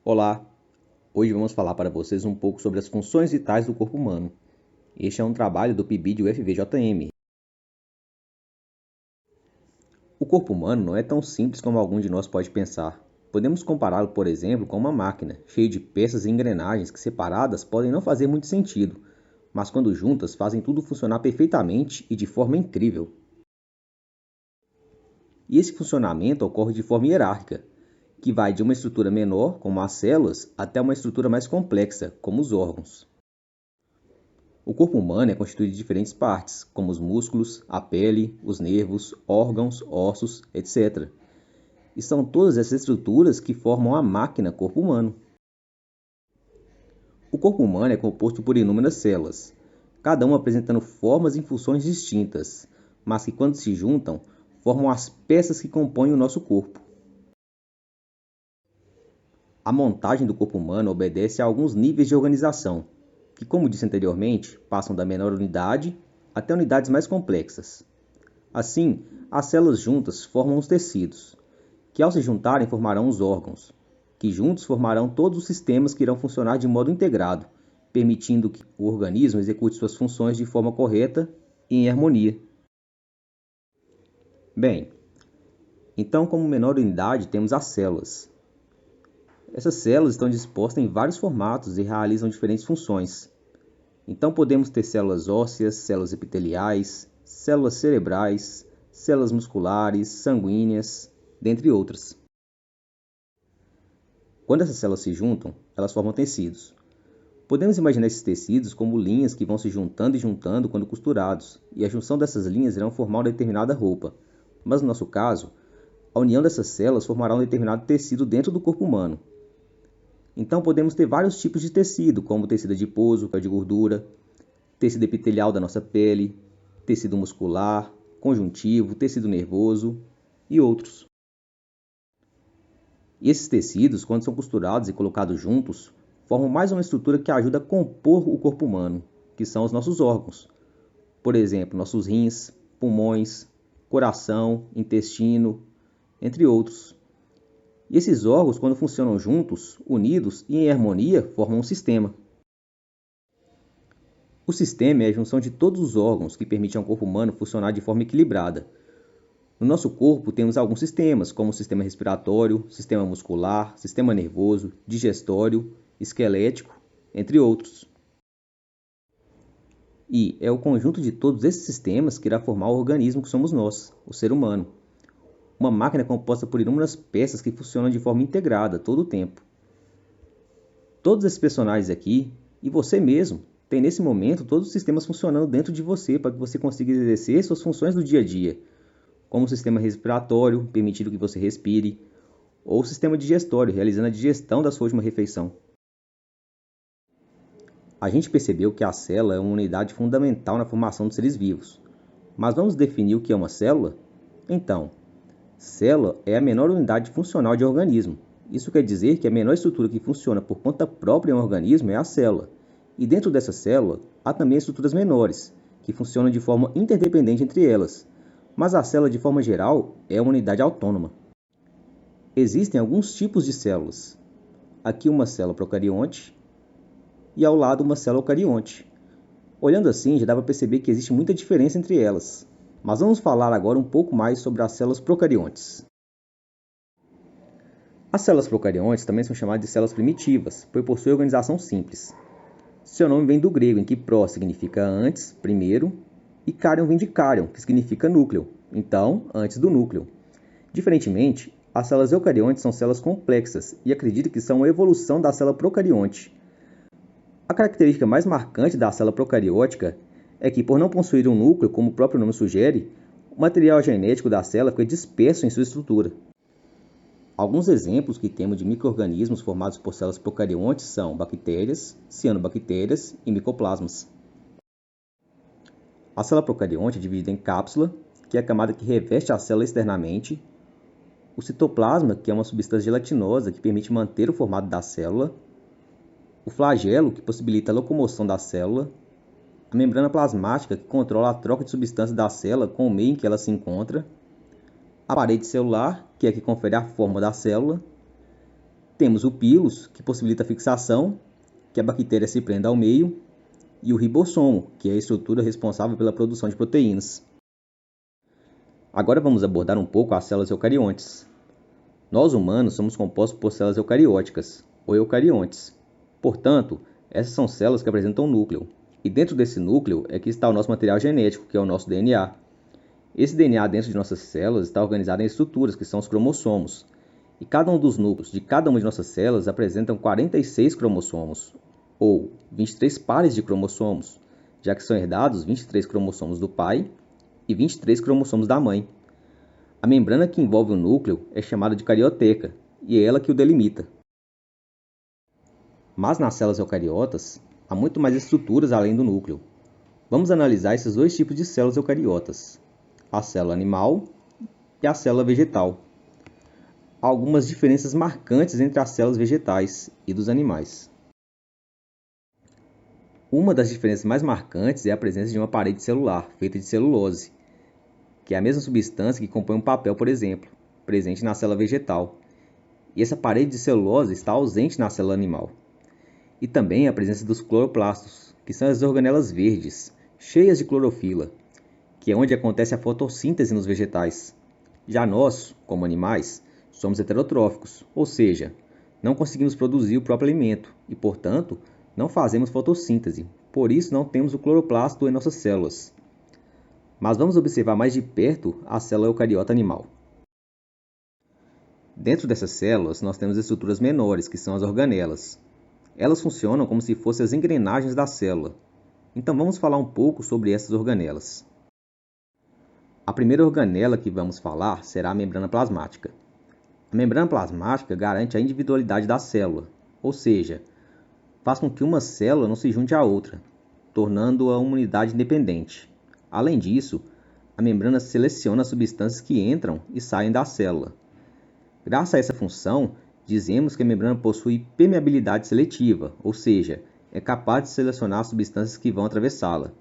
Olá, hoje vamos falar para vocês um pouco sobre as funções vitais do corpo humano. Este é um trabalho do PIBID UFVJM. O corpo humano não é tão simples como algum de nós pode pensar. Podemos compará-lo, por exemplo, com uma máquina, cheia de peças e engrenagens que separadas podem não fazer muito sentido, mas quando juntas fazem tudo funcionar perfeitamente e de forma incrível. E esse funcionamento ocorre de forma hierárquica, que vai de uma estrutura menor, como as células, até uma estrutura mais complexa, como os órgãos. O corpo humano é constituído de diferentes partes, como os músculos, a pele, os nervos, órgãos, ossos, etc. E são todas essas estruturas que formam a máquina corpo humano. O corpo humano é composto por inúmeras células, cada uma apresentando formas e funções distintas, mas que quando se juntam, formam as peças que compõem o nosso corpo. A montagem do corpo humano obedece a alguns níveis de organização, que, como disse anteriormente, passam da menor unidade até unidades mais complexas. Assim, as células juntas formam os tecidos, que ao se juntarem formarão os órgãos, que juntos formarão todos os sistemas que irão funcionar de modo integrado, permitindo que o organismo execute suas funções de forma correta e em harmonia. Bem, então como menor unidade temos as células. Essas células estão dispostas em vários formatos e realizam diferentes funções. Então podemos ter células ósseas, células epiteliais, células cerebrais, células musculares, sanguíneas, dentre outras. Quando essas células se juntam, elas formam tecidos. Podemos imaginar esses tecidos como linhas que vão se juntando e juntando quando costurados, e a junção dessas linhas irão formar uma determinada roupa. Mas no nosso caso, a união dessas células formará um determinado tecido dentro do corpo humano. Então podemos ter vários tipos de tecido, como tecido adiposo, que é de gordura, tecido epitelial da nossa pele, tecido muscular, conjuntivo, tecido nervoso e outros. E esses tecidos, quando são costurados e colocados juntos, formam mais uma estrutura que ajuda a compor o corpo humano, que são os nossos órgãos. Por exemplo, nossos rins, pulmões, coração, intestino, entre outros. E esses órgãos, quando funcionam juntos, unidos e em harmonia, formam um sistema. O sistema é a junção de todos os órgãos que permitem ao corpo humano funcionar de forma equilibrada. No nosso corpo temos alguns sistemas, como o sistema respiratório, sistema muscular, sistema nervoso, digestório, esquelético, entre outros. E é o conjunto de todos esses sistemas que irá formar o organismo que somos nós, o ser humano. Uma máquina composta por inúmeras peças que funcionam de forma integrada todo o tempo. Todos esses personagens aqui, e você mesmo, tem nesse momento todos os sistemas funcionando dentro de você para que você consiga exercer suas funções do dia a dia, como o sistema respiratório, permitindo que você respire, ou o sistema digestório, realizando a digestão da sua última refeição. A gente percebeu que a célula é uma unidade fundamental na formação dos seres vivos. Mas vamos definir o que é uma célula? Então, célula é a menor unidade funcional de um organismo. Isso quer dizer que a menor estrutura que funciona por conta própria em um organismo é a célula. E dentro dessa célula, há também estruturas menores, que funcionam de forma interdependente entre elas. Mas a célula, de forma geral, é uma unidade autônoma. Existem alguns tipos de células. Aqui uma célula procarionte e ao lado uma célula eucarionte. Olhando assim, já dá para perceber que existe muita diferença entre elas. Mas vamos falar agora um pouco mais sobre as células procariontes. As células procariontes também são chamadas de células primitivas, pois possuem organização simples. Seu nome vem do grego, em que pró significa antes, primeiro, e carion vem de carion, que significa núcleo, então, antes do núcleo. Diferentemente, as células eucariontes são células complexas e acredita que são a evolução da célula procarionte. A característica mais marcante da célula procariótica é que, por não possuir um núcleo, como o próprio nome sugere, o material genético da célula fica disperso em sua estrutura. Alguns exemplos que temos de micro-organismos formados por células procariontes são bactérias, cianobactérias e micoplasmas. A célula procarionte é dividida em cápsula, que é a camada que reveste a célula externamente, o citoplasma, que é uma substância gelatinosa que permite manter o formato da célula, o flagelo, que possibilita a locomoção da célula, a membrana plasmática, que controla a troca de substâncias da célula com o meio em que ela se encontra, a parede celular, que é a que confere a forma da célula, Temos o pilus, que possibilita a fixação, que a bactéria se prenda ao meio, e o ribossomo, que é a estrutura responsável pela produção de proteínas. Agora vamos abordar um pouco as células eucariontes. Nós humanos somos compostos por células eucarióticas, ou eucariontes. Portanto, essas são células que apresentam um núcleo. E dentro desse núcleo é que está o nosso material genético, que é o nosso DNA. Esse DNA dentro de nossas células está organizado em estruturas, que são os cromossomos. E cada um dos núcleos de cada uma de nossas células apresentam 46 cromossomos, ou 23 pares de cromossomos, já que são herdados 23 cromossomos do pai e 23 cromossomos da mãe. A membrana que envolve o núcleo é chamada de carioteca, e é ela que o delimita. Mas nas células eucariotas, há muito mais estruturas além do núcleo. Vamos analisar esses dois tipos de células eucariotas, a célula animal e a célula vegetal. Há algumas diferenças marcantes entre as células vegetais e dos animais. Uma das diferenças mais marcantes é a presença de uma parede celular, feita de celulose, que é a mesma substância que compõe um papel, por exemplo, presente na célula vegetal. E essa parede de celulose está ausente na célula animal. E também a presença dos cloroplastos, que são as organelas verdes, cheias de clorofila, que é onde acontece a fotossíntese nos vegetais. Já nós, como animais, somos heterotróficos, ou seja, não conseguimos produzir o próprio alimento e, portanto, não fazemos fotossíntese. Por isso, não temos o cloroplasto em nossas células. Mas vamos observar mais de perto a célula eucariota animal. Dentro dessas células, nós temos estruturas menores, que são as organelas. Elas funcionam como se fossem as engrenagens da célula. Então vamos falar um pouco sobre essas organelas. A primeira organela que vamos falar será a membrana plasmática. A membrana plasmática garante a individualidade da célula, ou seja, faz com que uma célula não se junte à outra, tornando-a uma unidade independente. Além disso, a membrana seleciona as substâncias que entram e saem da célula. Graças a essa função, dizemos que a membrana possui permeabilidade seletiva, ou seja, é capaz de selecionar as substâncias que vão atravessá-la.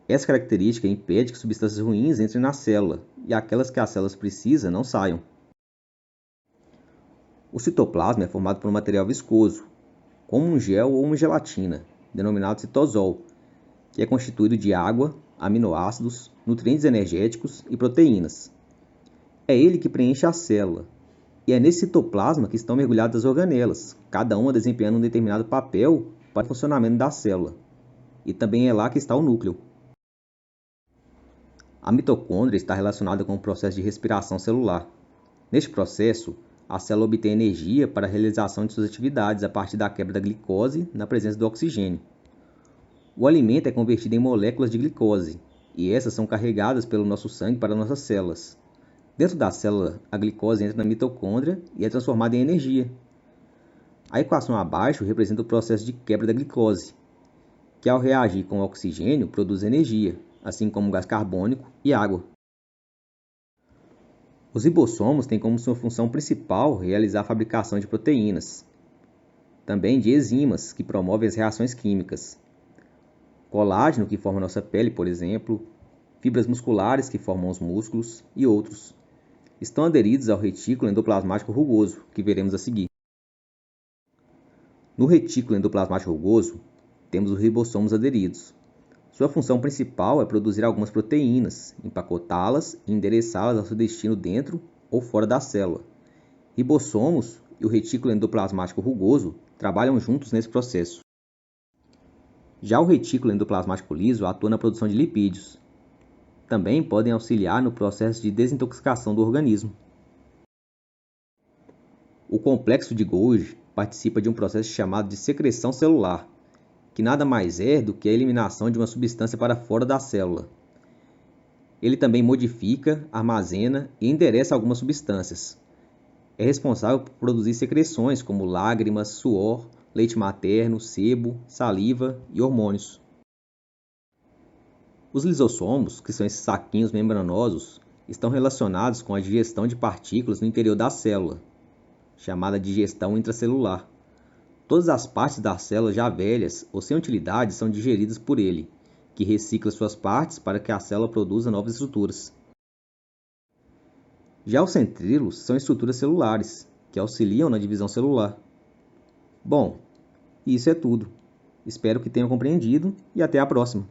Essa característica impede que substâncias ruins entrem na célula e aquelas que a célula precisa não saiam. O citoplasma é formado por um material viscoso, como um gel ou uma gelatina, denominado citosol, que é constituído de água, aminoácidos, nutrientes energéticos e proteínas. É ele que preenche a célula, e é nesse citoplasma que estão mergulhadas as organelas, cada uma desempenhando um determinado papel para o funcionamento da célula. E também é lá que está o núcleo. A mitocôndria está relacionada com o processo de respiração celular. Neste processo, a célula obtém energia para a realização de suas atividades a partir da quebra da glicose na presença do oxigênio. O alimento é convertido em moléculas de glicose, e essas são carregadas pelo nosso sangue para nossas células. Dentro da célula, a glicose entra na mitocôndria e é transformada em energia. A equação abaixo representa o processo de quebra da glicose, que ao reagir com o oxigênio produz energia, assim como gás carbônico e água. Os ribossomos têm como sua função principal realizar a fabricação de proteínas, também de enzimas que promovem as reações químicas. Colágeno, que forma nossa pele, por exemplo, fibras musculares que formam os músculos e outros. Estão aderidos ao retículo endoplasmático rugoso, que veremos a seguir. No retículo endoplasmático rugoso, temos os ribossomos aderidos. Sua função principal é produzir algumas proteínas, empacotá-las e endereçá-las ao seu destino dentro ou fora da célula. Ribossomos e o retículo endoplasmático rugoso trabalham juntos nesse processo. Já o retículo endoplasmático liso atua na produção de lipídios. Também podem auxiliar no processo de desintoxicação do organismo. O complexo de Golgi participa de um processo chamado de secreção celular, que nada mais é do que a eliminação de uma substância para fora da célula. Ele também modifica, armazena e endereça algumas substâncias. É responsável por produzir secreções como lágrimas, suor, leite materno, sebo, saliva e hormônios. Os lisossomos, que são esses saquinhos membranosos, estão relacionados com a digestão de partículas no interior da célula, chamada digestão intracelular. Todas as partes da célula já velhas ou sem utilidade são digeridas por ele, que recicla suas partes para que a célula produza novas estruturas. Já os centríolos são estruturas celulares, que auxiliam na divisão celular. Bom, isso é tudo. Espero que tenham compreendido e até a próxima.